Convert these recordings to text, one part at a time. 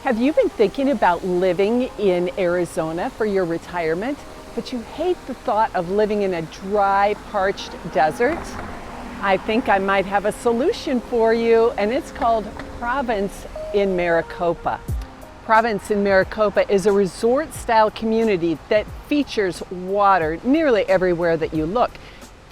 Have you been thinking about living in Arizona for your retirement, but you hate the thought of living in a dry, parched desert? I think I might have a solution for you, and it's called Province in Maricopa. Province in Maricopa is a resort-style community that features water nearly everywhere that you look.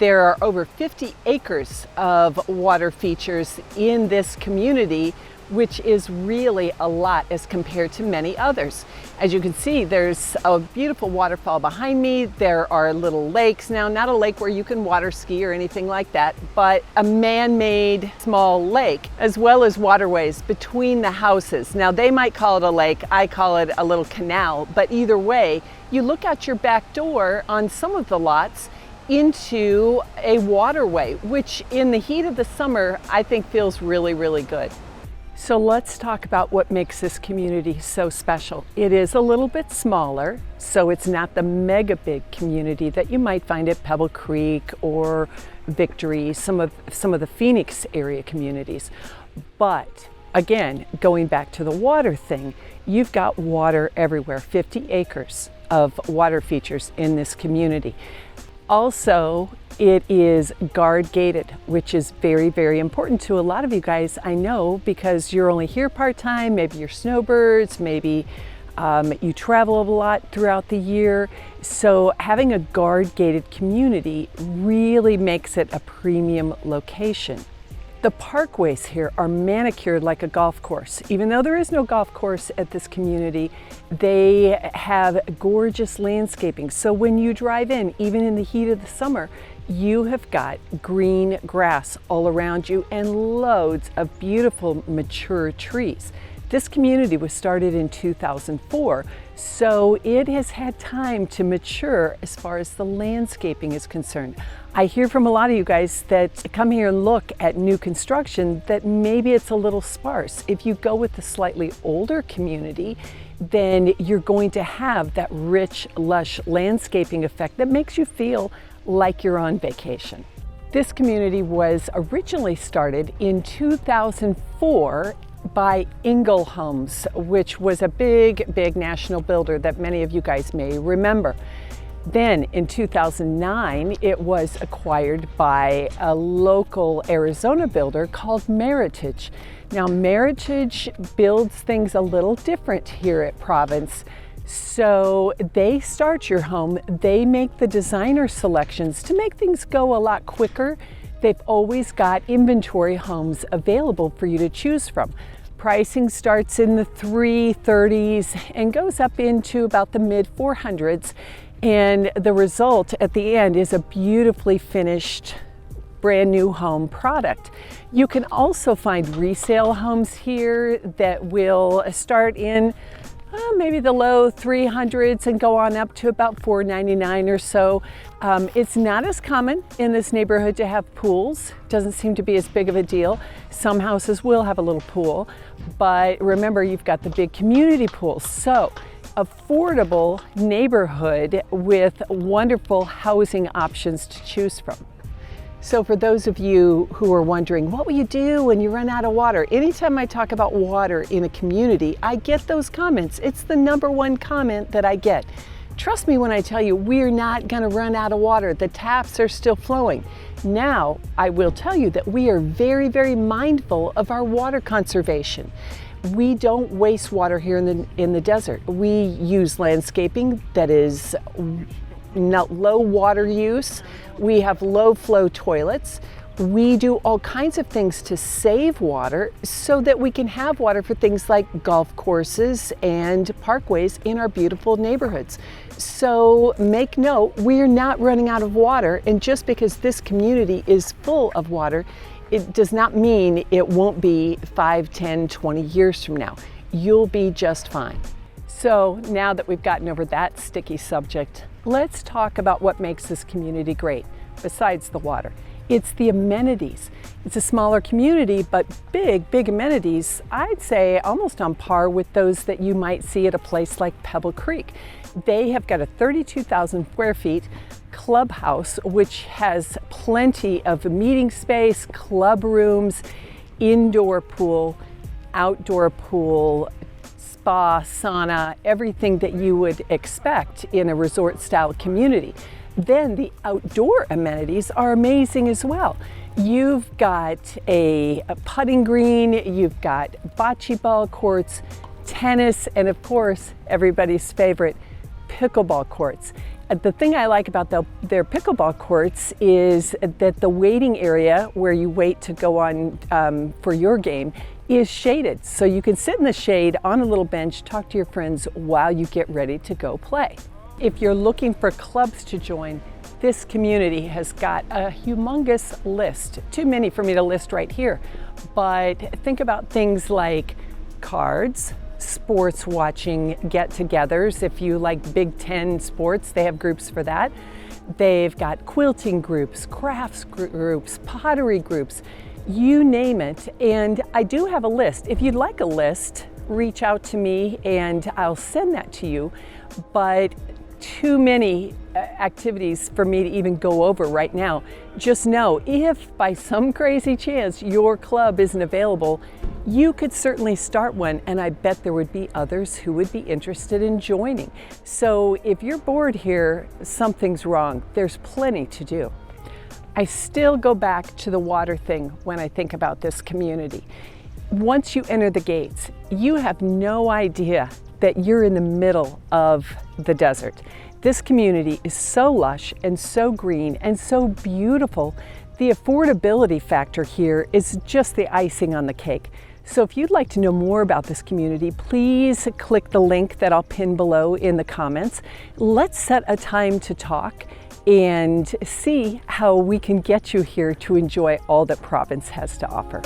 There are over 50 acres of water features in this community, which is really a lot as compared to many others. As you can see, there's a beautiful waterfall behind me. There are little lakes now, not a lake where you can water ski or anything like that, but a man-made small lake, as well as waterways between the houses. Now they might call it a lake, I call it a little canal, but either way, you look out your back door on some of the lots into a waterway, which in the heat of the summer, I think feels really, really good. So let's talk about what makes this community so special. It is a little bit smaller, so it's not the mega big community that you might find at Pebble Creek or Victory, some of the Phoenix area communities. But again, going back to the water thing, you've got water everywhere, 50 acres of water features in this community. Also, it is guard gated, which is very, very important to a lot of you guys, I know, because you're only here part-time, maybe you're snowbirds, maybe you travel a lot throughout the year. So having a guard gated community really makes it a premium location. The parkways here are manicured like a golf course. Even though there is no golf course at this community, they have gorgeous landscaping. So when you drive in, even in the heat of the summer, you have got green grass all around you and loads of beautiful mature trees. This community was started in 2004, so it has had time to mature as far as the landscaping is concerned. I hear from a lot of you guys that come here and look at new construction that maybe it's a little sparse. If you go with the slightly older community, then you're going to have that rich, lush landscaping effect that makes you feel like you're on vacation. This community was originally started in 2004 by Ingle Homes, which was a big national builder that many of you guys may remember. Then in 2009, it was acquired by a local Arizona builder called Meritage. Now Meritage builds things a little different here at Province. So they start your home, they make the designer selections to make things go a lot quicker. They've always got inventory homes available for you to choose from. Pricing starts in the 330s and goes up into about the mid 400s. And the result at the end is a beautifully finished brand new home product. You can also find resale homes here that will start in maybe the low 300s and go on up to about $499 or so. It's not as common in this neighborhood to have pools. Doesn't seem to be as big of a deal. Some houses will have a little pool, but remember, you've got the big community pools. So affordable neighborhood with wonderful housing options to choose from. So for those of you who are wondering, what will you do when you run out of water? Anytime I talk about water in a community, I get those comments. It's the #1 comment that I get. Trust me when I tell you, we're not gonna run out of water. The taps are still flowing. Now, I will tell you that we are very, very mindful of our water conservation. We don't waste water here in the desert. We use landscaping that is low water use. We have low flow toilets. We do all kinds of things to save water so that we can have water for things like golf courses and parkways in our beautiful neighborhoods. So make note, we're not running out of water, and just because this community is full of water, it does not mean it won't be 5, 10, 20 years from now. You'll be just fine. So now that we've gotten over that sticky subject, let's talk about what makes this community great, besides the water. It's the amenities. It's a smaller community, but big amenities, I'd say almost on par with those that you might see at a place like Pebble Creek. They have got a 32,000 square feet clubhouse, which has plenty of meeting space, club rooms, indoor pool, outdoor pool, spa, sauna, everything that you would expect in a resort style community. Then the outdoor amenities are amazing as well. You've got a putting green, you've got bocce ball courts, tennis, and of course, everybody's favorite, pickleball courts. The thing I like about their pickleball courts is that the waiting area where you wait to go on for your game is shaded. So you can sit in the shade on a little bench, talk to your friends while you get ready to go play. If you're looking for clubs to join, this community has got a humongous list. Too many for me to list right here. But think about things like cards, sports watching get-togethers. If you like Big Ten sports, they have groups for that. They've got quilting groups, crafts groups, pottery groups, you name it. And I do have a list. If you'd like a list, reach out to me and I'll send that to you. But too many activities for me to even go over right now. Just know, if by some crazy chance your club isn't available, you could certainly start one, and I bet there would be others who would be interested in joining. So if you're bored here, something's wrong. There's plenty to do. I still go back to the water thing when I think about this community. Once you enter the gates, you have no idea that you're in the middle of the desert. This community is so lush and so green and so beautiful. The affordability factor here is just the icing on the cake. So if you'd like to know more about this community, please click the link that I'll pin below in the comments. Let's set a time to talk and see how we can get you here to enjoy all that Province has to offer.